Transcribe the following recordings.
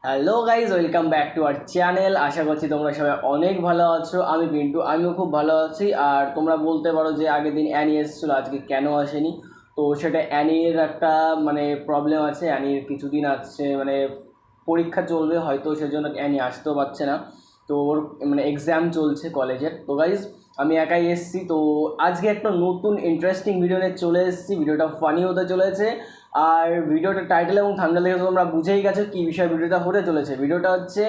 Hello guys, welcome back to our channel. আশা করছি তোমরা সবাই অনেক ভালো আছো। আমি পিন্টু, আমিও খুব ভালো আছি। আর তোমরা বলতে পারো যে আগের দিন অ্যানি এসেছিলো, আজকে কেন আসেনি। তো সেটা অ্যানির একটা প্রবলেম আছে। অ্যানির কিছুদিন আছে পরীক্ষা চলবে হয়তো, সেজন্য অ্যানি আসতেও পারছে না। তো ওর এক্সাম চলছে কলেজের। তো গাইজ আমি একাই এসেছি। তো আজকে একটা নতুন ইন্টারেস্টিং ভিডিও নিয়ে চলে এসেছি। ভিডিওটা ফানি হতে চলেছে। আর ভিডিওটা টাইটেল এবং থাম্বনেল দেখে তোমরা বুঝেই গেছো কী বিষয় ভিডিওটা হতে চলেছে। ভিডিওটা হচ্ছে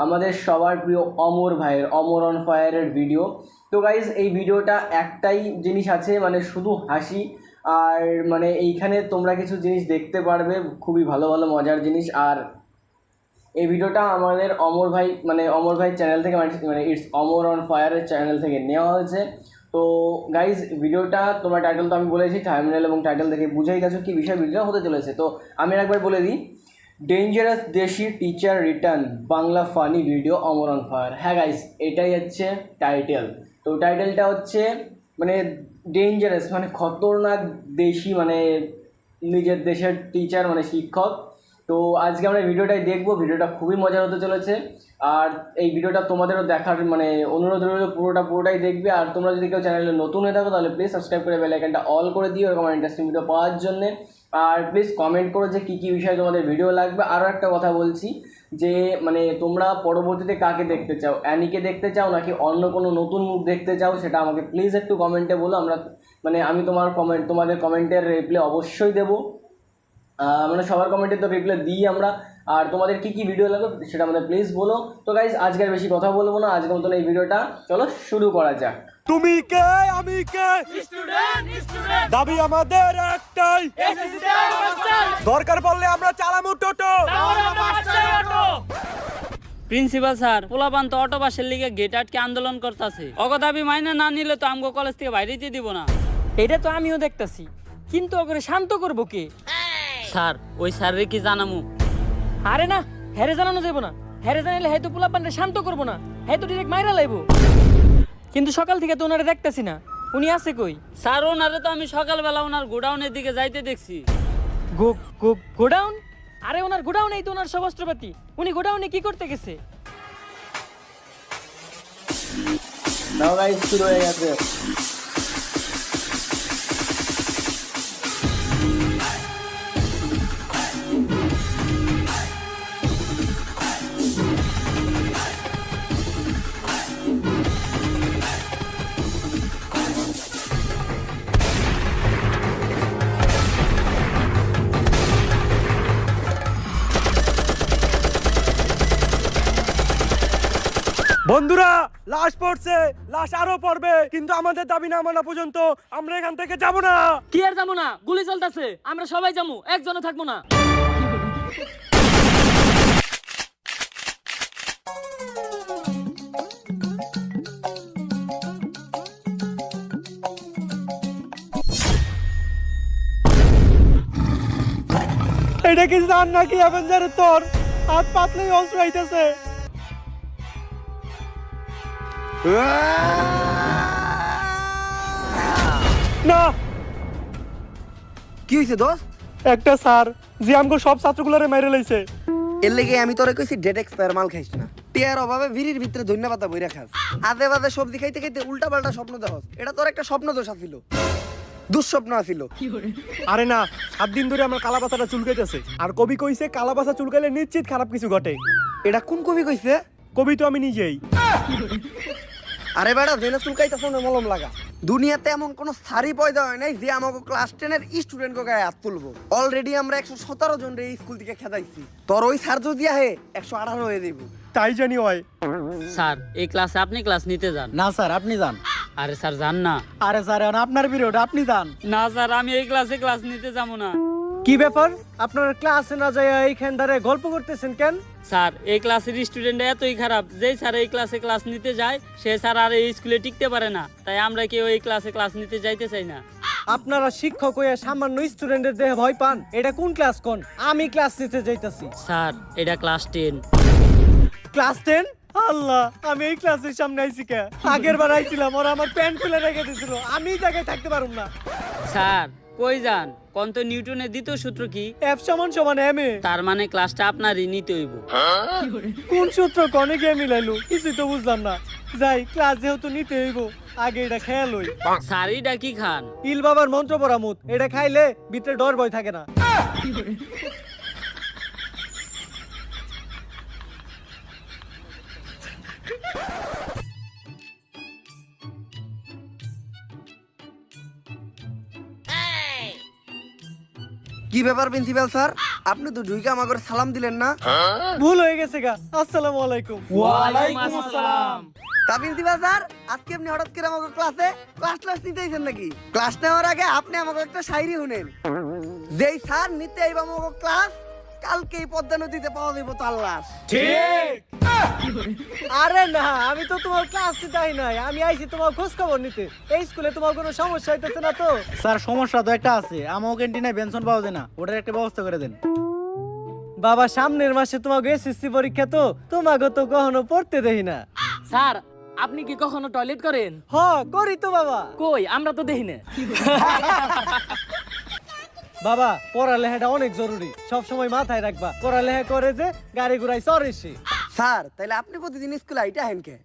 আমাদের সবার প্রিয় অমর ভাইয়ের অমর অন ফায়ারের ভিডিও। তো গাইজ এই ভিডিওটা একটাই জিনিস আছে, শুধু হাসি। আর এইখানে তোমরা কিছু জিনিস দেখতে পারবে, খুবই ভালো ভালো মজার জিনিস। আর এই ভিডিওটা আমাদের অমর ভাই চ্যানেল থেকে ইটস অমর অন ফায়ারের চ্যানেল থেকে নেওয়া হয়েছে। তো গাইজ ভিডিওটা তোমার টাইটেল তো আমি বলেছি, থাম্বনেল এবং টাইটেল থেকে বুঝেই গেছো কী বিষয় ভিডিও হতে চলেছে। তো আমি একবার বলে দিই, ডেঞ্জারাস দেশি teacher return Bangla funny video Amar on fire. হ্যাঁ গাইজ, এটাই হচ্ছে টাইটেল। তো টাইটেলটা হচ্ছে ডেঞ্জারাস খতরনাক দেশি নিজের দেশের টিচার শিক্ষক। তো আজকে আমরা ভিডিওটাই দেখবো। ভিডিওটা খুবই মজার হতে চলেছে। আর এই ভিডিওটা তোমাদেরও দেখার অনুরোধ রইল, পুরোটাই দেখবে। আর তোমরা যদি কেউ চ্যানেলে নতুন হয়ে থাকো তাহলে প্লিজ সাবস্ক্রাইব করে বেল আইকনটা অল করে দিও এরকম ইন্টারেস্টিং ভিডিও পাওয়ার জন্যে। আর প্লিজ কমেন্ট করো যে কী কী বিষয়ে তোমাদের ভিডিও লাগবে। আরও একটা কথা বলছি যে তোমরা পরবর্তীতে কাকে দেখতে চাও, অ্যানিকে দেখতে চাও নাকি অন্য কোনো নতুন মুখ দেখতে চাও, সেটা আমাকে প্লিজ একটু কমেন্টে বলো। আমি তোমাদের কমেন্টের রিপ্লাই অবশ্যই দেবো। সবার কমেন্টে তো রিপ্লাই দিই আমরা। আর তোমাদের কী কী ভিডিও লাগবে সেটা আমাদের প্লিজ বলো। তো গাইজ আজকে আর বেশি কথা বলবো না, আজকের মতন এই ভিডিওটা চলো শুরু করা যাক। তুমি কে আমি কে, স্টুডেন্ট দাবি আমাদের একটাই, দরকার পড়লে আমরা চালামু টোটো। প্রিন্সিপাল স্যার, পোলাপান তো অটো বাসের লিগে গেট আটকে আন্দোলন করতেছে। অগো দাবি মাইনে না নিলে তো আমগো কলেজ থেকে বাইরেতে দিব না। এটা তো আমিও দেখতাছি, কিন্তু ওকে শান্ত করবো কে? স্যার, ওই স্যারের কি জানামু? আরে না, হেরে জানানো যাবো না। হেরে জানাইলে হয়তো পোলাপানরে শান্ত করবো না, হয়তো ডিরেক্ট মাইরা লাইবো। কিন্তু সকাল থেকে তো ওনারে দেখতাছি না, উনি আছে কই? স্যার, ওনারে তো আমি সকালবেলা ওনার গোডাউনের দিকে যাইতে দেখছি। গোডাউন? আরে ওনার গোডাউনেই তো ওনার সব অস্ত্রপাতি। উনি গোডাউনে কি করতে গেছে? নাও গাইজ, শুরু হয়ে গেছে। বন্ধুরা, লাশ পড়ছে, লাশ আরো পড়বে, কিন্তু আমাদের দাবি না মানা পর্যন্ত আমরা এখান থেকে যাব না। কি আর যাবো না? গুলি চলতেছে, আমরা সবাই যাবো, একজনও থাকবো না। এটা কি জান নাকি অ্যাভেঞ্জারের তোর হাত পাতলেই অস্ত্র আইতেছে। না, কি হইছে দোস্ত? একটা স্যার যে আমগো সব ছাত্রগুলোরে মেরে লইছে। এর লেগে আমি তোরে কইছি ডেট এক্সপায়ার মাল খাইস না। টিয়ার অভাবে ভিড়ির ভিতরে ধন্যবাদ বইরা খাস। আদে বাদে সবজি খাইতে খাইতে উল্টা পাল্টা স্বপ্ন দেখস। এটা তোর একটা স্বপ্ন দোষ আছিল, দুঃস্বপ্ন আছিল। আরে না, 7 দিন ধরে আমার কালাপাতাটা চুলকাইতেছে। আর কবি কইছে কালাপাতা চুলকাইলে নিশ্চিত খারাপ কিছু ঘটে। এটা কোন কবি কইছে? কবি তো আমি নিজেই। আরে বেটা, জেনে চুলকাইতেছ না মলম লাগা। দুনিয়াতে এমন কোন সারি পয়দা হয় নাই যে আমাকে ক্লাস 10 এর স্টুডেন্টকে গায়ে হাত তুলবো। অলরেডি আমরা 117 জন রে স্কুল থেকে খেদাইছি। তোর ওই স্যার যদি আহে 118 হয়ে দেব। তাই জানি হয়। স্যার, এই ক্লাসে আপনি ক্লাস নিতে যান। না স্যার, আপনি যান। আরে স্যার, যান না। আরে স্যার, এখন আপনার পিরিয়ড, আপনি যান। না স্যার, আমি এই ক্লাসে ক্লাস নিতে যাবো না। কি ব্যাপার, আপনার ক্লাসে না যায় এইখান ধরে গল্প করতেছেন কেন? স্যার, এই ক্লাসের স্টুডেন্ট এতই খারাপ, যেই স্যার এই ক্লাসে ক্লাস নিতে যায় সে স্যার আর এই স্কুলে টিকতে পারে না। তাই আমরা কেউ এই ক্লাসে ক্লাস নিতে যাইতে চাই না। আপনারা শিক্ষক হয়ে সামান্য স্টুডেন্টের দেহে ভয় পান? এটা কোন ক্লাস কোন? আমি ক্লাস নিতে যাইতাছি। স্যার, এটা ক্লাস 10। ক্লাস 10? আল্লাহ, আমি এই ক্লাসের সামনে আইছি কে? আগের বার আইছিলাম, ওরা আমার প্যান্ট খুলে রেখে দিয়েছিল, আমি এই জায়গায় থাকতে পারুম না। স্যার, কই যান কোন তো নিউটনের দ্বিতীয় সূত্র কি? এফ সমান সমান এম এ। তার মানে ক্লাসটা আপনারই নিতে হইব। কোন সূত্র কনে গিয়ে মিলাইলো কিছুই তো বুঝলাম না। যাই ক্লাস যেহেতু নিতে হইব আগে এটা খেয়াল হই। সারিটা কি খান? ইল বাবার মন্ত্র পরামুত, এটা খাইলে ভিতরে ডর ভয় থাকে না। কি ব্যাপার প্রিন্সিপাল স্যার, আপনি তো ঢুইকা আমাকে সালাম দিলেন না? ভুল হয়ে গেছে গা। আসসালামু আলাইকুম। ওয়ালাইকুম আসসালাম। তা প্রিন্সিপাল স্যার, আজকে আপনি হঠাৎ করে আমাকে ক্লাস নিতে আইছেন নাকি? ক্লাস নেওয়ার আগে আপনি আমাকে একটা শায়রি শুনেন। যেই স্যার নিতে আইবা আমাকে ক্লাস, কালকেই পদ্মা নদীতে পাওয়া যাইব তার লাশ। ঠিক। আরে না, আমি তো তোমার ক্লাস নিতে আই নাই, আমি আইছি তোমার খোঁজ খবর নিতে। এই স্কুলে তোমার কোনো সমস্যা হইতেছে না তো? স্যার সমস্যা তো একটা আছে, আমার ক্যান্টিনে বেনশন পাওয়া যায় না, ওটার একটা ব্যবস্থা করে দেন। বাবা সামনের মাসে তোমাকে এসএসসি পরীক্ষা, তো তোমাকে তো কখনো পড়তে দেই না। স্যার আপনি কি কখনো টয়লেট করেন? হ করি তো বাবা। কই আমরা তো দেখি না। বাবা পড়ালেখাটা অনেক জরুরি, সব সময় মাথায় রাখবা। পড়ালেখা করে যে গাড়ি ঘুরাই চড়ে সে। স্যার তাইলে আপনি প্রতিদিন স্কুলে আইটা হেন কে?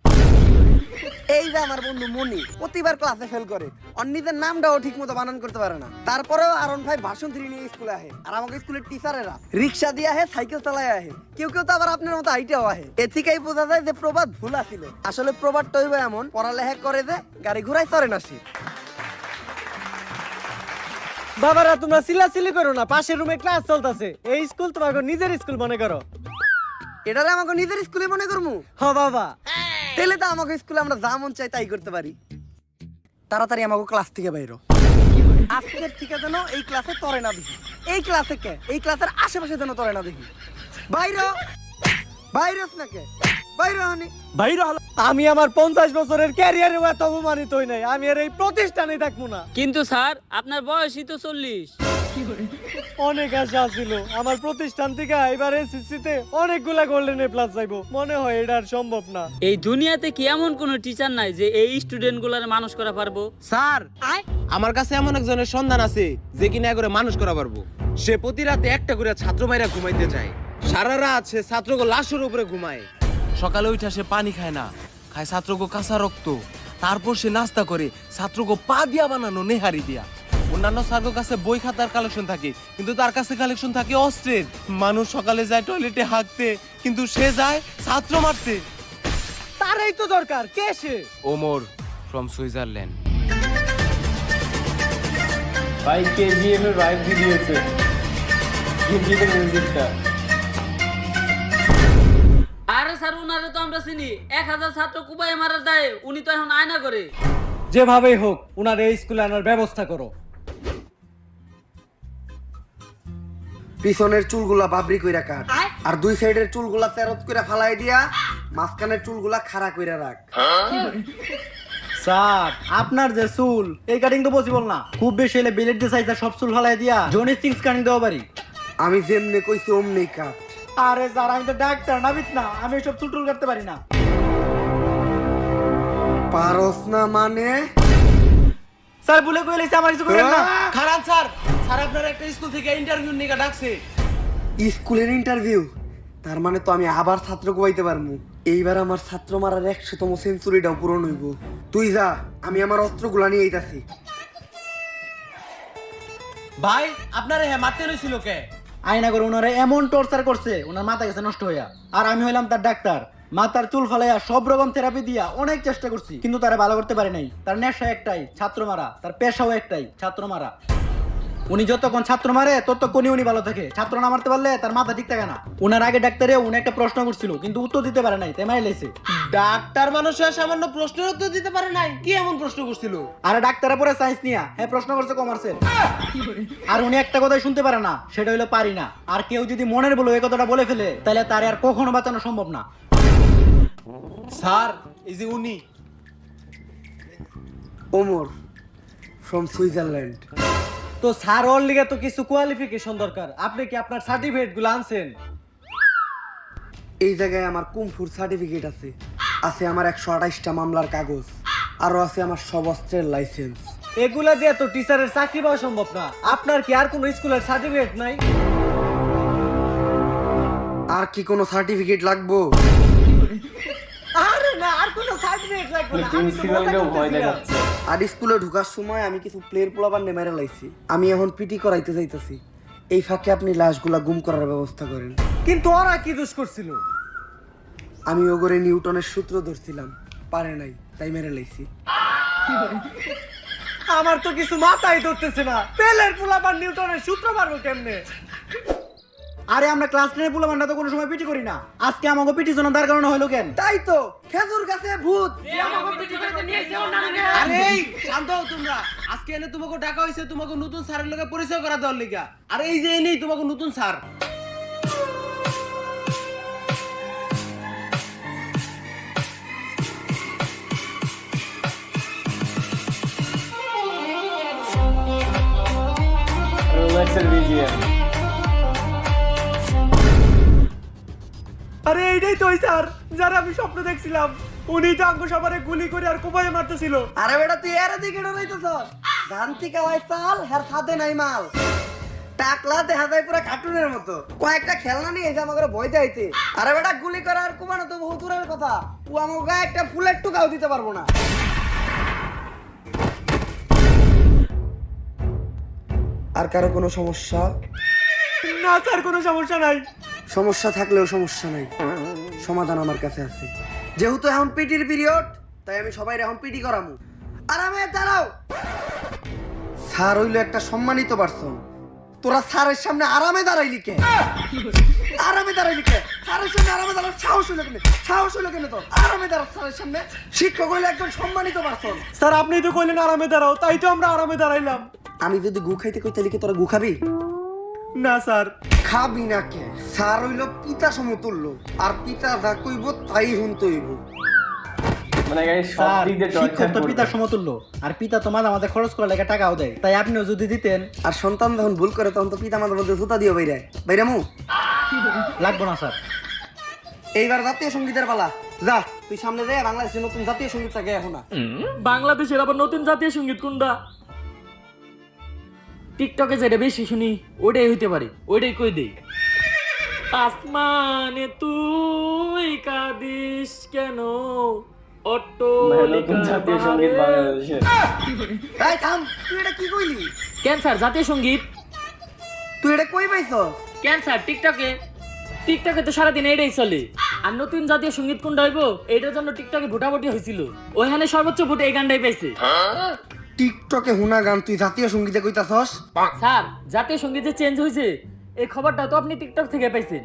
এই যে আমার বন্ধু মনি প্রতিবার ক্লাসে ফেল করে, ওর নিজের নামটাও ঠিক মতো বানান করতে পারে না, তারপরেও আরন ভাই ভাষণ 3 নিয়ে স্কুলে আহে। আর আমাকে স্কুলের টিচারেরা রিক্সা দিয়ে আহে, সাইকেল চালায় আহে, কেউ কেউ তো আবার আপনার মতো আইটাও আহে। এ থেকেই বোঝা যায় যে প্রবাদ ভুল ছিল। আসলে প্রবাদটা হইবে এমন, পড়ালেখা করে যে গাড়ি ঘুরাই চড়ে না সে। বাবারা তোমরা চিল্লাচিল্লি করো না, পাশের রুমে ক্লাস চলতেছে। এই স্কুল তোমাকে নিজের স্কুল মনে করো। এটারে আমাকে নিজের স্কুলে মনে করবো? হ বাবা। তাহলে তো আমাকে স্কুলে আমরা যা মন চাই তাই করতে পারি। তাড়াতাড়ি আমাকে ক্লাস থেকে বাইরো। আজকের থেকে যেন এই ক্লাসে তরে না দেখি। এই ক্লাসে কে, এই ক্লাসের আশেপাশে যেন তরে না দেখি। বাইরো বাইরোস না কে, বাইরো হনি। বাইরে হলো। আমি আমার 50 বছরের ক্যারিয়ারে এত অপমানিত হই নাই, আমি আর এই প্রতিষ্ঠানে থাকবো না। কিন্তু স্যার আপনার বয়সই তো 40। অনেক আশা ছিল আমার প্রতিষ্ঠান থেকে এবার এসএসসি তে অনেকগুলা গোল্ডেন এ প্লাস যাইবো, মনে হয় এটা আর সম্ভব না। এই দুনিয়াতে কি এমন কোনো টিচার নাই যে এই স্টুডেন্টগুলোর মানুষ করা পারবো? স্যার আমার কাছে এমন একজনের সন্ধান আছে যে কিনা করে মানুষ করা পারবো। সে প্রতি রাতে একটা করে ছাত্র মাইরা ঘুমাইতে যায়, সারা রাত সে ছাত্রকে লাশের উপরে ঘুমায়, সকালে উঠে সে পানি খায় না, খায় ছাত্রকে কাঁচা রক্ত, তারপর সে নাস্তা করে ছাত্রকে পা দিয়া বানানো নেহারি দিয়া। অন্যান্য স্যারের কাছে বই খাতার কালেকশন থাকে, কিন্তু তার কাছে কালেকশন থাকে অস্ত্রের। মানুষ সকালে যায় টয়লেটে হাঁকতে, কিন্তু সে যায় ছাত্র মারতে। তারই তো দরকার। কে সে? Omar from Switzerland. ভাই কেজিএফ এর ভাইব দিয়েছে, কেজিএফ এর মিউজিকটা। আরে স্যার উনারে তো আমরা চিনি, 1000 ছাত্র কুবাই মারার দায়ে উনি তো এখন আয়না করে। যেভাবেই হোক উনার এই স্কুলে আনার ব্যবস্থা করো। পিছনের চুলগুলা বাবরি কইরা কাট, আর দুই সাইডের চুলগুলা তেরত কইরা ফালাই দিয়া মাঝখানের চুলগুলা খাড়া কইরা রাখ। স্যার আপনার যে চুল, এই কাটিং তো পসিবল না। খুব বেশি হলে বিলেট দিয়ে সাইজটা সব চুল ফালাই দিয়া জনি 6 কাটিং দেওয়া পারি। আমি যেমনে কইছি অমনি কাট। আরে স্যার আমি তো ডাক্তার নাবিত না, আমি সব চুল টুল কাটতে পারি না। পারস না মানে? স্যার ভুলে কইলেছি, আমার কিছু করেন না। খারাপ স্যার, স্যার আপনার একটা স্কুল থেকে ইন্টারভিউ নিয়ে ডাকছে। স্কুলের ইন্টারভিউ? তার মানে তো আমি আবার ছাত্র কোয়াইতে পারবো। এইবার আমার ছাত্র মারার 100তম সেঞ্চুরিটাও পূরণ হইব। তুই যা, আমি আমার অস্ত্রগুলা নিয়ে আইতাছি। ভাই আপনারে হ্যাঁ মারতে লইছিল কে? আয়না করে ওনারা এমন টর্চার করছে, ওনার মাথা গেছে নষ্ট হইয়া। আর আমি হইলাম তার ডাক্তার, মাথার চুল ফালাইয়া সব রকম থেরাপি দিয়া অনেক চেষ্টা করছি, কিন্তু তারা ভালো করতে পারে নাই। তার নেশা একটাই, ছাত্র মারা। তার পেশাও একটাই, ছাত্র মারা। উনি যতক্ষণ ছাত্র মারে ততক্ষণই উনি ভালো থাকে। ছাত্র না মারতে পারলে তার মাথা ঠিক থাকে না। ওনার আগে ডাক্তারে উনি একটা প্রশ্ন করছিল, কিন্তু উত্তর দিতে পারে নাই, তাই মারি লাইছে। ডাক্তার মানুষ হয়ে সামান্য প্রশ্নের উত্তর দিতে পারে নাই? কি এমন প্রশ্ন করছিল? আর ডাক্তারের পরে সায়েন্স নিয়া হ্যাঁ প্রশ্ন করছে কমার্সের। আর উনি একটা কথাই শুনতে পারে না, সেটা হইলো পারি না। আর কেউ যদি মনের বলে এই কথাটা বলে ফেলে, তাহলে তার আর কখনো বাঁচানো সম্ভব না। স্যার এই যে উনি ওমর ফ্রম সুইজারল্যান্ড। তো স্যার ওর লিগে তো কিছু কোয়ালিফিকেশন দরকার। আপনি কি আপনার সার্টিফিকেট গুলো আনছেন? এই জায়গায় আমার কুমফুর সার্টিফিকেট আছে, আছে আমার 128টা মামলার কাগজ, আরো আছে আমার সব অস্ত্রের লাইসেন্স। এগুলা দিয়ে তো টিচারের চাকরি পাওয়া সম্ভব না। আপনার কি আর কোনো স্কুলের সার্টিফিকেট নাই? আর কি কোনো সার্টিফিকেট লাগবো? আরে না, আর কোনো সার্টিফিকেট লাগবে না। আমি তো প্রিন্সিপালকেও ভয় মজা করতেছিলাম। দেখাচ্ছে। আর স্কুলে ঢোকার সময় আমি কিছু প্লেয়ার পোলাবার নেমেরে লাইছি। আমি এখন পিটি করাইতে যাইতেছি। এই ফাঁকে আপনি লাশগুলা গুম করার ব্যবস্থা করেন। কিন্তু ওরা কি দোষ করছিল? আমি ওগরে নিউটনের সূত্র ধরছিলাম, পারে নাই, তাই মেরে লাইছি। আমার তো কিছু মাথায় ধরতেছে না। পেলের পোলাপান নিউটনের সূত্র পারবো কেমনে? আরে আমরা ক্লাস 10 এর পোলাপানরা তো কোনো সময় পিটি করি না, আজকে আমাকে পিটি জন্য দাঁড় করানো হলো কেন? তাই তো, খেজুর গাছে ভূত। আরে এই শান্ত হও তোমরা। আজকে এনে তোমাকে ডাকা হইছে তোমাকে নতুন স্যারের লগে পরিচয় করা দেওয়ার লিগা। আর এই যে এনেই তোমাকে নতুন স্যার। রোলেক্সের BGM। আরে এইটাই তো ওই স্যার যারা আমি স্বপ্ন দেখছিলাম। উনি তো আঙ্গ সবারে গুলি করে আর কোপায় মারতেছিল। আরে বেটা তুই এর দিকে ডরাইতেছ? ধান থেকে ওই চাল হের সাথে নাই মাল। টাকলা দেখা যায় পুরো কার্টুনের মতো। কয়েকটা খেলনা নিয়ে এসে আমাকে ভয় দেখাইতে। আরে বেটা গুলি করা আর কোপানো তো বহুত দূরের কথা। ও আমাকে গায়ে একটা ফুলের টুকাও দিতে পারবো না। আর কারো কোনো সমস্যা? না স্যার, কোনো সমস্যা নাই। সমস্যা থাকলেও সমস্যা নাই, সমাধান আমার কাছে আছে। যেহেতু এখন পিটির পিরিয়ড, তাই আমি সবাই এখন পিটি করামু। আরামে দাঁড়াও। স্যার হইলো একটা সম্মানিত পারসন। তোরা স্যারের সামনে আরামে দাঁড়াইলি কে? আরামে দাঁড়াইলি কে? স্যারের সামনে আরামে দাঁড়ার সাহস হইলো কেন? সাহস হইলো কেন তোর? আরামে দাঁড়া স্যারের সামনে। শিক্ষক হইলো একজন সম্মানিত পারসন। স্যার আপনি তো কইলেন আরামে দাঁড়াও, তাই তো আমরা আরামে দাঁড়াইলাম। আমি যদি গু খাইতে কই তাহলে কি তোরা গু খাবি? না স্যার। খাবি না কে? স্যার হইলো পিতা সমতুল্য, আর পিতা যা কইব তাই শুনতে হইব। মানে গাইস সব স্যার, দিক দিয়ে শিক্ষক টর্চার তো করবে। পিতার সমতুল্য, আর পিতা তো আমাদের খরচ করার লেগে টাকাও দেয়, তাই আপনিও যদি দিতেন। আর সন্তান যখন ভুল করে তখন তো পিতা মাতার মধ্যে জুতা দিয়ে বাইরে মু। লাগবো না স্যার। এইবার জাতীয় সঙ্গীতের পালা। যা তুই সামনে যায়, বাংলাদেশের নতুন জাতীয় সঙ্গীত থাকে এখন। বাংলাদেশের আবার নতুন জাতীয় সঙ্গীত কোনটা? টিকটকে যেটা বেশি শুনি ওটাই হইতে পারে, ওইটাই কই দেই। আসমানে তুই কাঁদিস কেন, মানে নতুন জাতীয় সঙ্গীত বাংলাদেশের। এই থাম, তুই এটা কি কইলি? ক্যান্সার জাতীয় সঙ্গীত তুই এটা কই পাইছ? ক্যান্সার টিকটকে টিকটকে তো সারাদিন এটাই চলে। আর নতুন জাতীয় সঙ্গীত কোনটা হইব এটার জন্য টিকটকে ভোটাভুটি হয়েছিল, ওইখানে সর্বোচ্চ ভোট এই গানটাই পাইছে। টিকটকে হুনা গান তুই জাতীয় সঙ্গীতে কইতাছস? স্যার জাতীয় সঙ্গীত যে চেঞ্জ হয়েছে এই খবরটা তো আপনি টিকটক থেকে পাইছেন।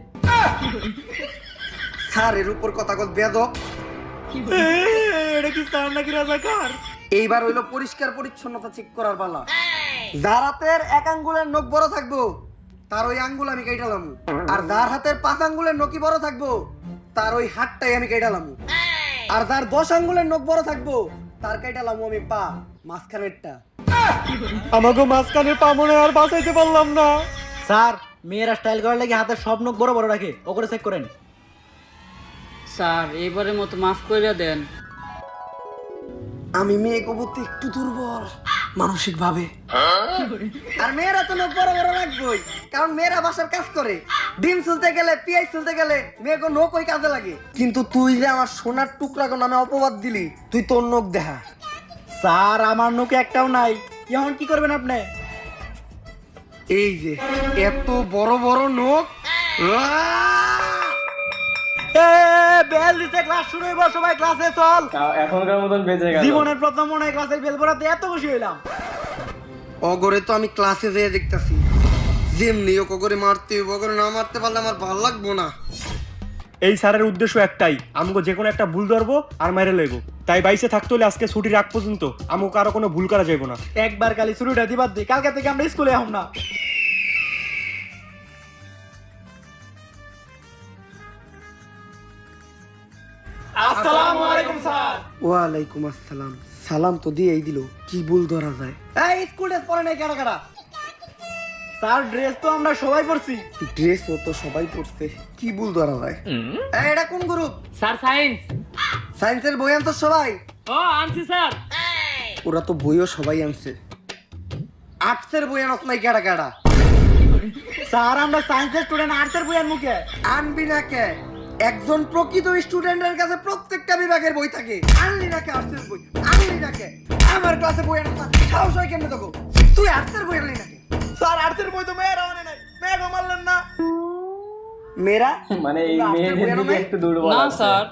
স্যার এর উপর কথা কত বেয়াদব। এটা কি স্যার নাকি রাজাকার? এইবার হইলো পরিষ্কার পরিচ্ছন্নতা চেক করার পালা। যার হাতের এক আঙ্গুলের নখ বড় থাকবো তার ওই আঙ্গুল আমি কাইটালাম, আর যার হাতের 5 আঙ্গুলের নখই বড় থাকবো তার ওই হাতটাই আমি কাইটালাম, আর যার 10 আঙ্গুলের নখ বড় থাকবো তার কাইটালাম আমি পা মাঝখানেরটা। আমাকে মাঝখানে পা মনে আর বাঁচাইতে পারলাম না। স্যার, মেয়েরা স্টাইল করার লাগে হাতের সব নখ বড় বড় রাখে, ও করে চেক করেন। স্যার এইবারের মতো মাফ করে দেন। আমি মেয়ে কবুতে একটু দুর্বল মানসিক ভাবে। আর মেয়েরা তো নখ বড় বড় রাখবই, কারণ মেয়েরা বাসার কাজ করে। ডিম চুলতে গেলে, পেঁয়াজ চুলতে গেলে মেয়েকে নখ ওই কাজে লাগে। কিন্তু তুই যে আমার সোনার টুকরা নামে অপবাদ দিলি, তুই তোর নখ দেখা। স্যার, আমার নখে একটাও নাই, এখন কি করবেন আপনি? এই যে এত বড় বড় নখ। বেল দিতে, ক্লাস শুরু হইব, সবাই ক্লাসে চল। তাও এখনকার মতন বেঁচে গেল। জীবনের প্রথম মনে হয় ক্লাসের বেল পড়াতে এত খুশি হইলাম। অগরে তো আমি ক্লাসে যেয়ে দেখতাছি, যেমনি ও কগরে মারতে হইব, অগরে না মারতে পারলে আমার ভালো লাগবো না। এই স্যারের উদ্দেশ্য একটাই, আমাকে যে কোনো একটা ভুল ধরবো আর মাইরে লইবো। তাই বাইসে থাকতে হলে আজকে ছুটির আগ পর্যন্ত আমাকে কারো কোনো ভুল করা যাবে না। একবার খালি শুরুটা দিবার দিই, কালকে থেকে আমরা স্কুলে আহম না। আসসালামু আলাইকুম স্যার। ওয়ালাইকুম আসসালাম। সালাম তো দিয়েই দিল, কি ভুল ধরা যায়? এই স্কুল ড্রেস পরে নাই কেন কেন? স্যার ড্রেস তো আমরা সবাই পরছি। ড্রেস ও তো সবাই পড়ছে, কি ভুল ধরা যায়? এই, এটা কোন গ্রুপ? Sir science. সায়েন্সের বই আনতো সবাই? ও আনছি স্যার। ওরা তো বইও সবাই আনছে, আর্টসের বই আনস নাই কেডা কেডা? স্যার আমরা সায়েন্সের স্টুডেন্ট, আর্টসের বই আনবো কে? আনবি না কে? একজন প্রকৃত স্টুডেন্টের কাছে প্রত্যেকটা বিভাগের বই থাকে, আনলি না কে আর্টসের বই? আনলি না কে? আমার ক্লাসে বই আনস না, সাহস হয় কেমনে তোকে? তুই আর্টসের বই আনলি না কে? স্যার আর্টসের বই তো মেয়েরা আনে নাই, মেয়েকে মারলেন না? মেয়েরা মানে এই তোমরা আর্টসের মেয়েদের বই আনো দিকে নাই? একটু দুর্বল না আছে। স্যার।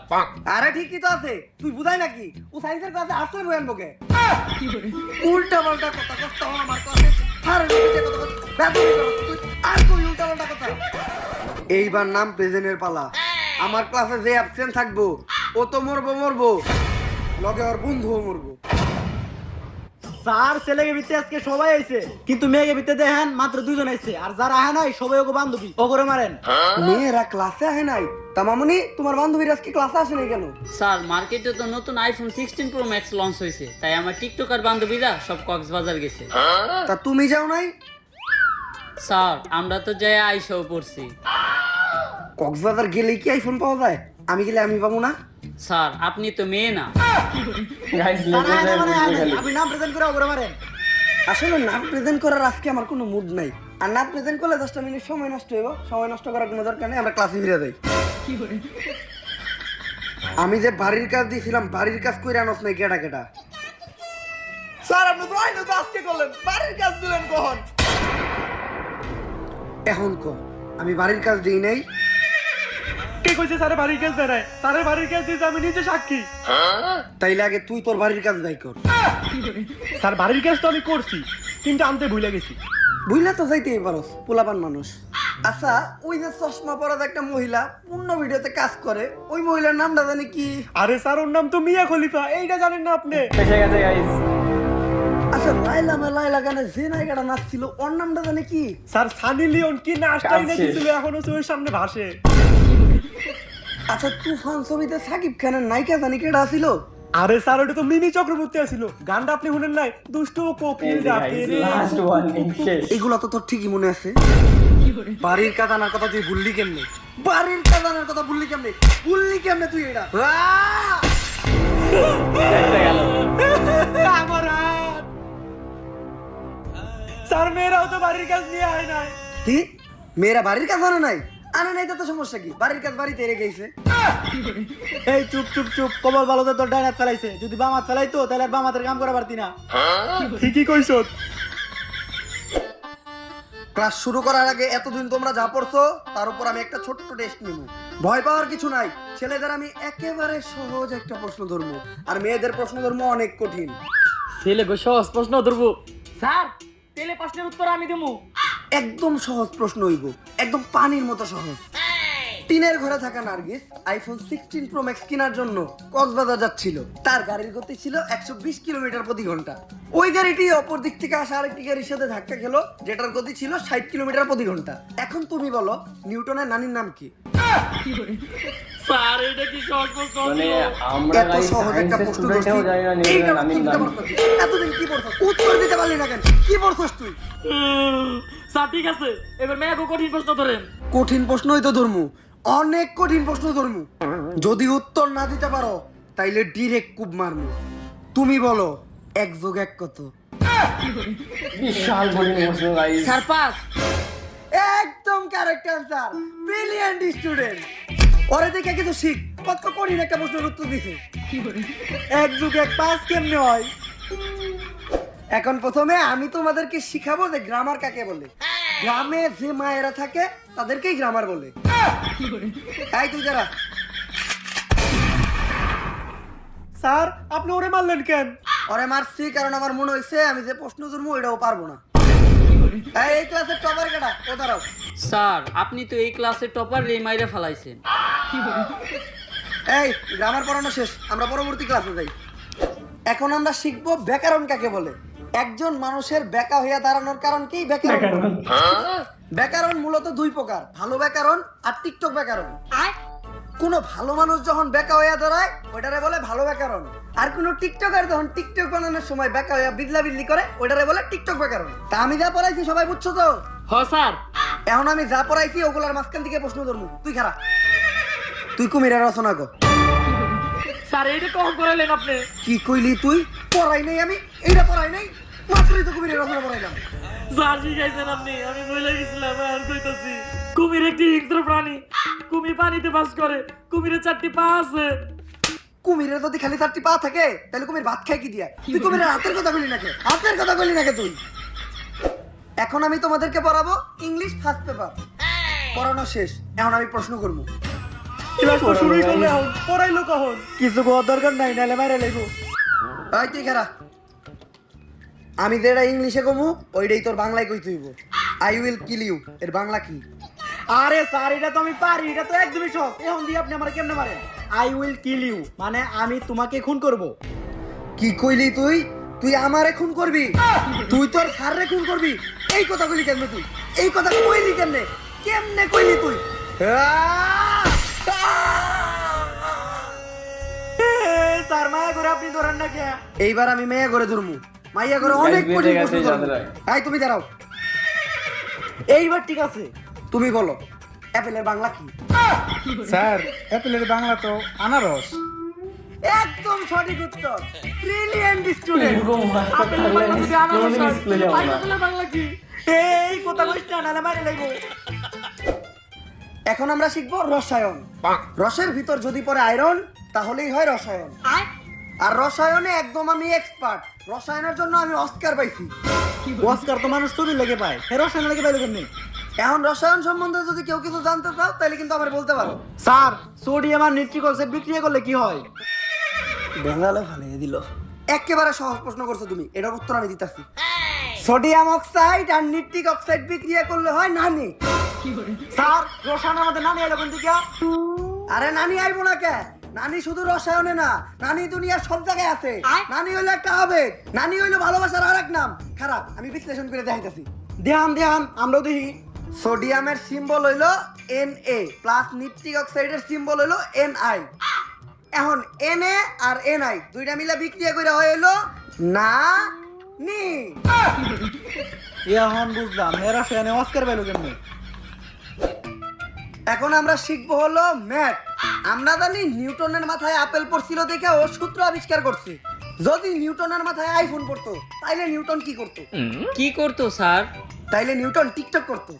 আরে ঠিকই তো আছে, তুই বুঝাই নাকি ও সায়েন্সের ক্লাসে আর্টসের বই আনবো কে? উল্টা পাল্টা কথা কষ্ট আমার ক্লাসে আরে নিচে কথা বল, বেদবি করো তুই, আর তুই উল্টা পাল্টা কথা। এইবার নাম প্রেজেন্টের পালা। আমার ক্লাসে যে অ্যাবসেন্ট থাকবো ও তো মরবো, লগে ওর বন্ধুও মরবো। স্যার ছেলেকে ভিতরে আজকে সবাই আইছে, কিন্তু মেয়েকে ভিতরে দেখেন মাত্র 2 জন আইছে, আর যারা আহে নাই সবাই ওকে বান্ধবী, ও করে মারেন। মেয়েরা ক্লাসে আহে নাই? তা মামুনি তোমার বান্ধবীরা আজকে ক্লাসে আসে নাই কেন? স্যার মার্কেটে তো নতুন আইফোন 16 প্রো ম্যাক্স লঞ্চ হয়েছে, তাই আমার টিকটকার বান্ধবীরা সব কক্সবাজার গেছে। তা তুমি যাও নাই? স্যার আমরা তো যাই আইসাও পড়ছি। কক্সবাজার গেলে কি আইফোন পাওয়া যায়? আমি গেলে আমি পাবো না? স্যার আপনি তো মেয়ে না। Guys, স্যার আহে নাই মানে আহে নাই, খালি। আপনি নাম প্রেজেন্ট করে ও করে মারেন। আসলে নাম প্রেজেন্ট করার আজকে আমার কোনো মুড নাই, আর নাম প্রেজেন্ট করলে 10 মিনিট সময় নষ্ট হইব, সময় নষ্ট করার কোনো দরকার নেই, আমরা ক্লাসে ফিরে যাই। আমি যে বাড়ির কাজ দিয়েছিলাম, বাড়ির কাজ কইরা আনস নাই কেডা কেডা? স্যার আপনি তো আইনো তো আজকে করলেন, বাড়ির কাজ দিলেন কখন? এখন কো আমি বাড়ির কাজ দিই নাই? কে কইছে স্যার বাড়ির কাজ দেয় নাই? স্যারের বাড়ির কাজ দিয়েছে আমি নিজে সাক্ষী। তাইলে আগে তুই তোর বাড়ির কাজ দাই কর। স্যার বাড়ির কাজ তো আমি করছি, কিন্তু আনতে ভুলে গেছি। বুঝলে তো যাইতেই পারস, পোলাপান মানুষ। আচ্ছা ওই যে চশমা পরা একটা মহিলা পূর্ণ ভিডিওতে কাজ করে, ওই মহিলার নামটা জানি কি? আরে স্যার ওর নাম তো মিয়া খলিফা, এইটা জানেন না আপনি? এসে গেছে গাইস। আচ্ছা লাইলা গানে যে নায়িকাটা নাচছিল ওর নামটা জানি কি? স্যার সানি লিওন কি নাচটাই কাজ নাচিছিল, এখনো চোখের সামনে ভাসে। আচ্ছা তুফান ছবিতে সাকিব খানের নায়িকা জানি কেডা ছিল? আরে স্যার ওটা তো মিমি চক্রবর্তী আছিল, গানটা আপনি শুনেন নাই? দুষ্টু কোকিল ডাকে রে। লাস্ট ওয়ার্নিং শেষ। এগুলো তো তোর ঠিকই মনে আছে। বাড়ির কাজ আনার কথা তুই ভুললি কেমনে? বাড়ির কাজ আনার কথা ভুললি কেমনে? ভুললি কেমনে তুই এটা? একটা গেল। আমার হাত। স্যার মেয়েরাও তো বাড়ির কাজ নিয়ে আয় নাই। কি মেয়েরা বাড়ির কাজ আনে নাই? আনে নাই তো সমস্যা কি? বাড়ির কাজ বাড়িতে রেখে গেছে। এই চুপ চুপ চুপ, কবল ভালোতে তোর ডাইন হাত ফেলাইছে, যদি বাম হাত ফেলাইতো তাহলে আর বাম হাতের কাম করা পারতি না। ঠিকই কইছো। ক্লাস শুরু করার আগে এতদিন তোমরা যা পড়ছো তার উপর আমি একটা ছোট্ট টেস্ট নিব। ভয় পাওয়ার কিছু নাই, ছেলেদের আমি একেবারে সহজ একটা প্রশ্ন ধরবো, আর মেয়েদের প্রশ্ন ধরবো অনেক কঠিন। ছেলে গো সহজ প্রশ্ন ধরবো। স্যার তেলে প্রশ্নের উত্তর আমি দেবো। একদম সহজ প্রশ্ন হইব, একদম পানির মতো সহজ। টিনের ঘরে থাকা নার্গিস আইফোন 16 প্রো ম্যাক্স কেনার জন্য কক্সবাজার যাচ্ছিল। তার গাড়ির গতি ছিল 120 কিলোমিটার প্রতি ঘন্টা। ওই গাড়িটি অপর দিক থেকে আসা আরেকটি গাড়ির সাথে ধাক্কা খেলো, যেটার গতি ছিল 60 কিলোমিটার প্রতি ঘন্টা। এখন তুমি বলো নিউটনের নানির নাম কি? স্যার এটা কি সহজ প্রশ্ন? মানে আমরা এত গাইস সহজ একটা সায়েন্সের প্রশ্ন স্টুডেন্টও জানি না এইটা নিউটনের নামের চিন্তা নাম। করতে হবে। এতদিন কি পড়ছস? উত্তর দিতে পারলি না কেন? কি পড়ছস তুই? স্যার ঠিক আছে, এবার মেয়ে কঠিন প্রশ্ন ধরেন। কঠিন প্রশ্নই তো ধর্মু, অনেক কঠিন প্রশ্ন ধর্মু। যদি উত্তর না দিতে পারো তাইলে ডিরেক্ট কুব মারমু। তুমি বলো 1 + 1 কত? বিশাল কঠিন প্রশ্ন গাইস। Sir pass. একদম কারেক্ট অ্যান্সার, ব্রিলিয়ান্ট স্টুডেন্ট। ওরে দেখে কিছু শিখ, কত কঠিন একটা প্রশ্নের উত্তর দিছে। 1 + 1 5 কেমনে হয়? এখন প্রথমে আমি তোমাদেরকে শিখাবো যে গ্রামার কাকে বলে। গ্রামে যে মায়েরা থাকে তাদেরকেই গ্রামার বলে। এই তুই যারা স্যার আপনি ওরে মারলেন কেন? ওরে মারছি কারণ আমার মনে হয়েছে আমি যে প্রশ্ন ধরবো এটাও পারবো না। এই ক্লাসের টপার কেটা? ও দাঁড়াও। স্যার আপনি তো এই ক্লাসে টপার রে মাইরে ফেলাইছেন। এই গ্রামার পড়ানো শেষ, আমরা পরবর্তী ক্লাসে যাই। এখন আমরা শিখবো ব্যাকরণ কাকে বলে। একজন মানুষের বেকা হইয়া দাঁড়ানোর কারণ কি? ব্যাকরণ। ব্যাকরণ মূলত 2 প্রকার, ভালো ব্যাকরণ আর টিকটক ব্যাকরণ। কোন ভালো মানুষ যখন বেকা হইয়া দাঁড়ায় ওইটারে বলে ভালো ব্যাকরণ, আর কোন টিকটকার যখন টিকটক বানানোর সময় বেকা হইয়া বিদলা বিদলি করে ওইটারে বলে টিকটক ব্যাকরণ। তা আমি যা পড়াইছি সবাই বুঝছো তো? হ স্যার। এখন আমি যা পড়াইছি ওগুলার মাঝখান থেকে প্রশ্ন ধরবো। তুই খারা, তুই কুমিরের রচনা কর। স্যার এইটা কখন করাইলেন আপনি? কি কইলি তুই? পড়াই নাই আমি, এইটা পড়াই নাই, মাত্রই তো কুমিরের রচনা পড়াইলাম। স্যার শিখাইছেন আপনি, আমি ভুলে গেছিলাম আর কইতাছি। কুমির একটি হিংস্র প্রাণী, কুমির পানিতে বাস করে, কুমিরের 4টি পা আছে। কুমিরের যদি খালি 4টি পা থাকে তাহলে কুমির ভাত খায় কি দিয়া? তুই কুমিরের হাতের কথা বলি নাকি? হাতের কথা বলি নাকি তুই? এখন আমি তোমাদেরকে পড়াবো ইংলিশ ফার্স্ট পেপার। পড়ানো শেষ, এখন আমি প্রশ্ন করবো। ক্লাস তো শুরুই করলে এখন পড়াইলো কখন? কিছু কোয়ার দরকার নাই, নাহলে মাইরা লাইবো। এই তুই খারা, আমি যেটা ইংলিশে কমু ওইটাই তোর বাংলায় কইতে হইব। আই উইল কিল ইউ এর বাংলা কি? আরে স্যার, এটা তো আমি পারি, এটা তো একদমই সহজ। এখন দিয়ে আপনি আমার কেমনে মারেন? আই উইল কিল ইউ মানে আমি তোমাকে খুন করব। কি কইলি তুই? তুই আমারে খুন করবি? তুই তোর স্যাররে খুন করবি? এই কথা কইলি কেমনে তুই? এই কথা কইলি কেমনে? কেমনে কইলি তুই? স্যার, মায়া করে আপনি ধরেন না কে? এইবার আমি মেয়া করে ধরমু। মাইয়া করে অনেক Guys, কঠিন বেঁচে প্রশ্ন গেছে ধরবো। যাদের। এই তুমি দাঁড়াও, এইবার ঠিক আছে। তুমি বলো অ্যাপেলের বাংলা কি? স্যার, অ্যাপেলের বাংলা তো আনারস। একদম সঠিক উত্তর। Brilliant student. এরকম মাথা থাকলে কোনোদিন স্কুলে যাবো না। বাংলা কি? এই কথা কইছ না, নালে মারি লাইবো। এখন আমরা শিখবো রসায়ন। রসের ভিতর যদি পড়ে আয়রন তাহলেই হয় রসায়ন। আর রসায়নে একদম আমি এক্সপার্ট। রসায়নের জন্য আমি অস্কার পাইছি। অস্কার তো মানুষ ছবি লেগে পায়, রসায়ন লেগে পাইলো কেমনি? এখন রসায়ন সম্বন্ধে যদি কেউ কিছু জানতে চাও তাহলে কিন্তু আমার বলতে পারো। স্যার, সোডিয়াম আর নিট্রিক অক্সাইড বিক্রিয়া করলে কি হয়? বেঙ্গালে ফালিয়ে দিল। একেবারে সহজ প্রশ্ন করছো তুমি, এটার উত্তর আমি দিতেছি। সোডিয়াম অক্সাইড আর নিট্রিক অক্সাইড বিক্রিয়া করলে হয় নানি। স্যার, রসায়ন আমাদের নানি এলো কোন দিকে? আরে নানি আইবো না কে? নানি শুধু রসায়নে না, নানি দুনিয়ার সব জায়গায় আছে। নানি হইলো একটা আবেগ, নানি হইলো ভালোবাসার আরেক নাম। খারাপ, আমি বিশ্লেষণ করে দেখাইতেছি। ধ্যান, আমরাও দেখি। সোডিয়ামের সিম্বল হইলো Na প্লাস নিট্রিক অক্সাইডের সিম্বল হইলো Ni। এখন Na আর Ni দুইটা মিলে বিক্রিয়া করে হইলো না নি। এখন বুঝলাম রসায়নে অস্কার পাইলো কেমনি। এখন আমরা শিখবো হলো ম্যাথ। আমরা জানি নিউটনের মাথায় আপেল পড়ছিল দেখে ও সূত্র আবিষ্কার করছে। যদি নিউটনের মাথায় আইফোন পড়তো তাইলে নিউটন কি করতো? কি করতো স্যার? তাইলে নিউটন টিকটক করতো,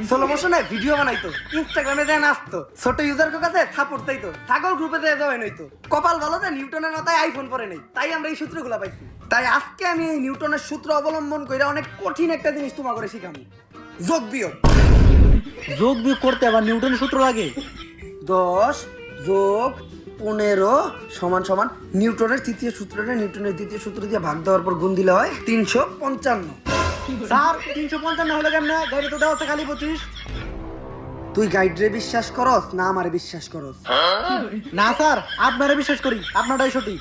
স্লো মোশনে ভিডিও বানাইতো, ইনস্টাগ্রামে যায় নাচতো, ছোট ইউজারের কাছে সাপোর্ট চাইতো, ছাগল গ্রুপে যায় জয়েন হইতো। কপাল ভালো যে নিউটনের মাথায় আইফোন পড়ে নাই, তাই আমরা এই সূত্রগুলো পাইছি। তাই আজকে আমি এই নিউটনের সূত্র অবলম্বন করে অনেক কঠিন একটা জিনিস তোমার করে শিখাবো, যোগ বিয়োগ। যোগ বিয়োগ করতে আবার নিউটনের সূত্র লাগে? 10 যোগ 15 সমান সমান নিউটনের তৃতীয় সূত্রটা নিউটনের দ্বিতীয় সূত্র দিয়ে ভাগ দেওয়ার পর গুণ দিলে হয় 355। স্যার, 355 হলো কেমনে? গাড়ি তো দেওয়া আছে খালি 25। তুই গাইডরে বিশ্বাস করস না আমারে বিশ্বাস করস? না স্যার, আপনারা বিশ্বাস করি, আপনারটাই সঠিক।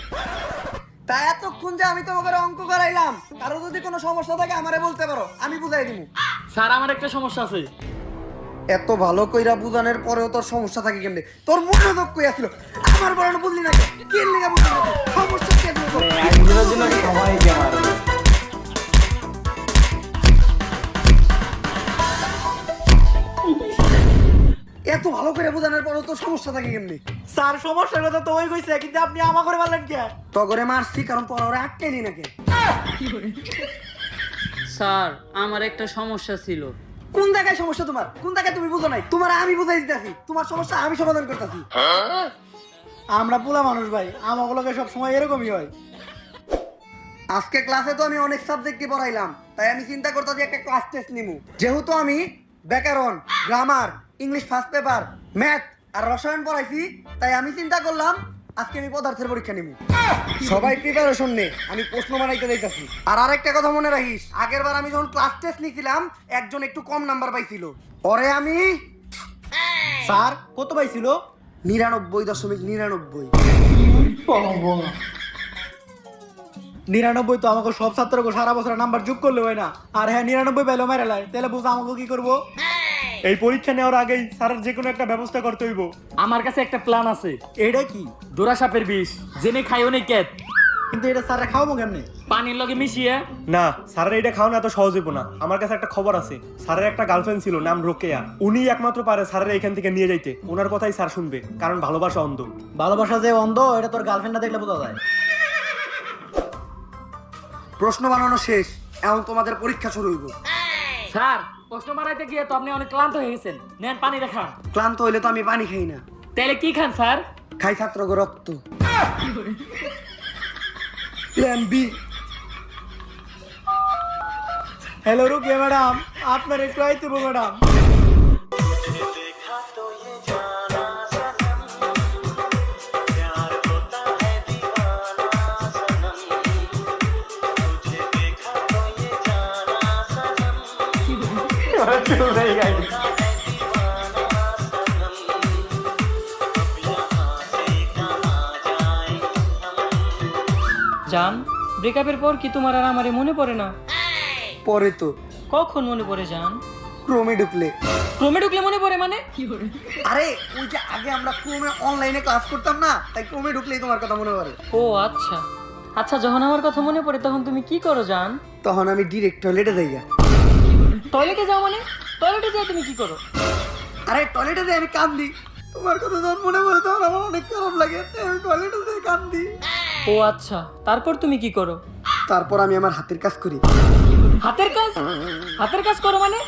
তাই এতক্ষণ যে আমি তোমাকে অঙ্ক করাইলাম, কারো যদি কোনো সমস্যা থাকে আমারে বলতে পারো, আমি বুঝাই দিব। স্যার, আমার একটা সমস্যা আছে। এত ভালো কইরা বুঝানোর পরেও তোর সমস্যা থাকে কেমনে? তোর মনোযোগ কই আছিল? আমার বড় বুঝলি না কি লেগে বুঝলি না? সমস্যা কি আছে তোর? একদিনের জন্য সবাইকে মারবে। এত ভালো করে বোঝানোর পরেও তোর সমস্যা থাকে কেমনে? স্যার, সমস্যার কথা তো ওই কইছে, কিন্তু আপনি আমা করে বললেন কে? তগরে মারছি কারণ তোর ওরা আটকেলি নাকি? স্যার, আমার একটা সমস্যা ছিল। কোন জায়গায় সমস্যা তোমার? কোন জায়গায় তুমি বুঝো নাই? তোমার আমি বুঝাই দিতেছি, তোমার সমস্যা আমি সমাধান করতেছি। আমরা পোলা মানুষ ভাই, আমাগুলোকে সব সময় এরকমই হয়। আজকে ক্লাসে তো আমি অনেক সাবজেক্টই পড়াইলাম, তাই আমি চিন্তা করতেছি একটা ক্লাস টেস্ট নিমু। যেহেতু আমি ব্যাকরণ, grammar, English first paper, math আর রসায়ন পড়াইছি, তাই আমি চিন্তা করলাম আজকে আমি পদার্থের পরীক্ষা নিমু। সবাই প্রিপারেশন নে, আমি প্রশ্ন বানাইতে যাইতাছি। আর আরেকটা কথা মনে রাখিস, আগের বার আমি যখন ক্লাস টেস্ট নিছিলাম একজন একটু কম নাম্বার পাইছিল, ওরে আমি স্যার, কত পাইছিল? 99.99। 99 তো আমাকে সব ছাত্রকে সারা বছর নাম্বার যোগ করলে হয় না। আর হ্যাঁ, 99 পাইলো মেরে লাই, তাহলে বুঝ আমাকে কি করবো? এই পরীক্ষা নেওয়ার আগেই স্যারের যে কোনো একটা ব্যবস্থা করতে হইব। আমার কাছে একটা প্ল্যান আছে। এইটা কি? জোড়া সাপের বিষ, জেনে খাইও নেই ক্যাট, কিন্তু এটা স্যারে খাওয়াবো কেমনে? পানির লগে মিশিয়ে। না, স্যারের এটা খাওয়ানো এত সহজ হইব না। আমার কাছে একটা খবর আছে, স্যারের একটা গার্লফ্রেন্ড ছিল, নাম রোকেয়া। উনি একমাত্র পারে স্যারের এখান থেকে নিয়ে যাইতে। ওনার কথাই স্যার শুনবে, কারণ ভালোবাসা অন্ধ। ভালোবাসা যে অন্ধ, এটা তোর গার্লফ্রেন্ড না দেখলে বোঝা যায়। প্রশ্ন বানানো শেষ, এখন তোমাদের পরীক্ষা শুরু হইব। স্যার প্রশ্ন মারাইতে গিয়ে তো আপনি অনেক ক্লান্ত হয়ে গেছেন, নেন পানি দেখান। ক্লান্ত হইলে তো আমি পানি খাই না, তাহলে কি খান স্যার? খাই ছাত্রকে রক্ত। Plan B. Hello Rukiya madam, আপনার একটু আইতে ম্যাডাম। জান, ব্রেকআপের পর কি তোমার আর আমারে মনে পড়ে না? পরে তো কখন মনে পড়ে জান? ক্রোমে ঢুকলে। ক্রমে ঢুকলে মনে পড়ে মানে? আরে ওই যে আগে আমরা ক্রোমে অনলাইনে ক্লাস করতাম না, তাই ক্রোমে ঢুকলেই তোমার কথা মনে পড়ে। ও আচ্ছা আচ্ছা, যখন আমার কথা মনে পড়ে তখন তুমি কি করো জান? তখন আমি ডিরেক্ট টয়লেটে যাই গা। টয়লেটে যাও মানে? টয়লেটে যাও তুমি কি করো? আরে টয়লেটে যাই আমি কান্দি, তোমার কথা যখন মনে পড়ে তখন আমার অনেক খারাপ লাগে, তাই আমি টয়লেটে যাই কান্দি। ও আচ্ছা, তারপর তুমি কি করো? তারপর আমি আমার হাতের কাজ করি। হাতের কাজ? হাতের কাজ করো মানে?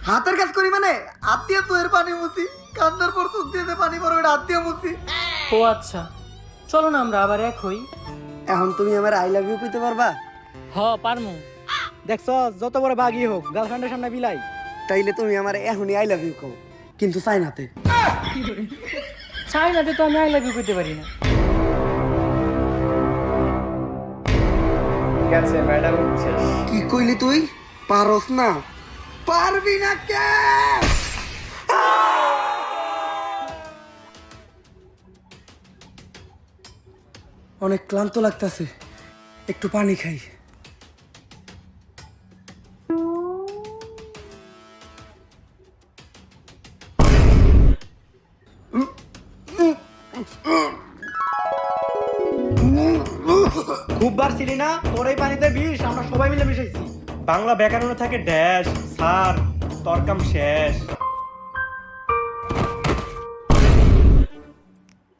হাতের কাজ করি মানে হাত দিয়ে তোয়ের পানি মুছি, কান্দার পর চোখ দিয়ে যে পানি পড়বে হাত দিয়ে মুছি। ও আচ্ছা, চলো না আমরা আবার এক হই। এখন তুমি আমার আই লাভ ইউ কইতে পারবা? হ পারমু। দেখছ, যত বড় বাগই হোক গার্লফ্রেন্ডের সামনে বিলাই। তাইলে তুমি আমার এখনই আই লাভ ইউ কও, কিন্তু চাইনাতে। চাইনাতে তো আমি আই লাভ ইউ করতে পারি না। গেছে ম্যাডাম শেষ। কি কইলি তুই? পারস না? পারবি না কে? অনেক ক্লান্ত লাগতাছে, একটু পানি খাই। খুব বার ছিলি না, তোর এই পানিতে বিষ, আমরা সবাই মিলে মিশাইছি। বাংলা ব্যাকরণে থাকে ড্যাশ, স্যার তোর কাম শেষ।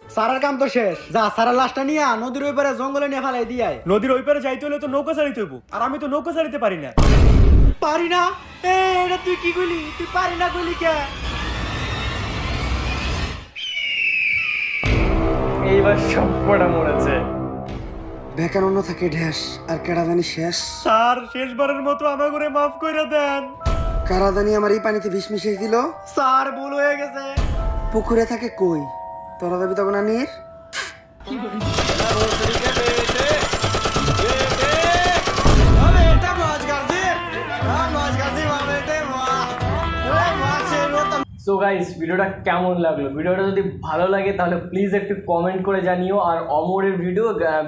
সারার কাম তো শেষ, যা সারার লাশটা নিয়ে নদীর ওই পারে জঙ্গলে নিয়ে ফেলাই দিয়াই। নদীর ওই পারে যাইতে হলে তো নৌকা চালিতে হইব, আর আমি তো নৌকা চালিতে পারি না। পারি না? এটা তুই কি কইলি? তুই পারি না কইলি কে? এইবার সব কটা মরেছে। ব্যাকরণ থাকে ঢ্যাস, আর কেরাদানি শেষ। স্যার শেষবারের মতো আমার করে মাফ করে দেন। কারাদানি আমার এই পানিতে বিষ মিশিয়ে দিল। স্যার ভুল হয়ে গেছে। পুকুরে থাকে কই, তোরা যাবি তখন আনির। সো গাইস, ভিডিওটা কেমন লাগলো? ভিডিওটা যদি ভালো লাগে তাহলে প্লিজ একটু কমেন্ট করে জানিও। আর অমরের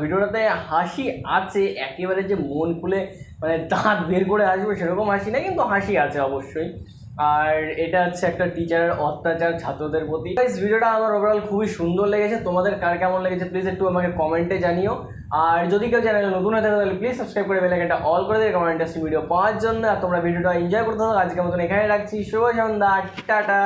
ভিডিওটাতে হাসি আছে, একেবারে যে মন খুলে মানে দাঁত বের করে আসবে সেরকম হাসি না, কিন্তু হাসি আছে অবশ্যই। আর এটা হচ্ছে একটা টিচারের অত্যাচার ছাত্রদের প্রতি। গাইস, ভিডিওটা আমার ওভারঅল খুবই সুন্দর লেগেছে। তোমাদের কার কেমন লেগেছে প্লিজ একটু আমাকে কমেন্টে জানিও। আর যদি কেউ চ্যানেলে নতুন হয়ে থাকে তাহলে প্লিজ সাবস্ক্রাইব করে বেল আইকনটা অল করে দিয়ে কমেন্ট ভিডিও পাওয়ার জন্য। আর তোমরা ভিডিওটা এনজয় করতে থাকো। আজকের মতন এখানে রাখছি। শুভ সন্ধ্যা, টাটা।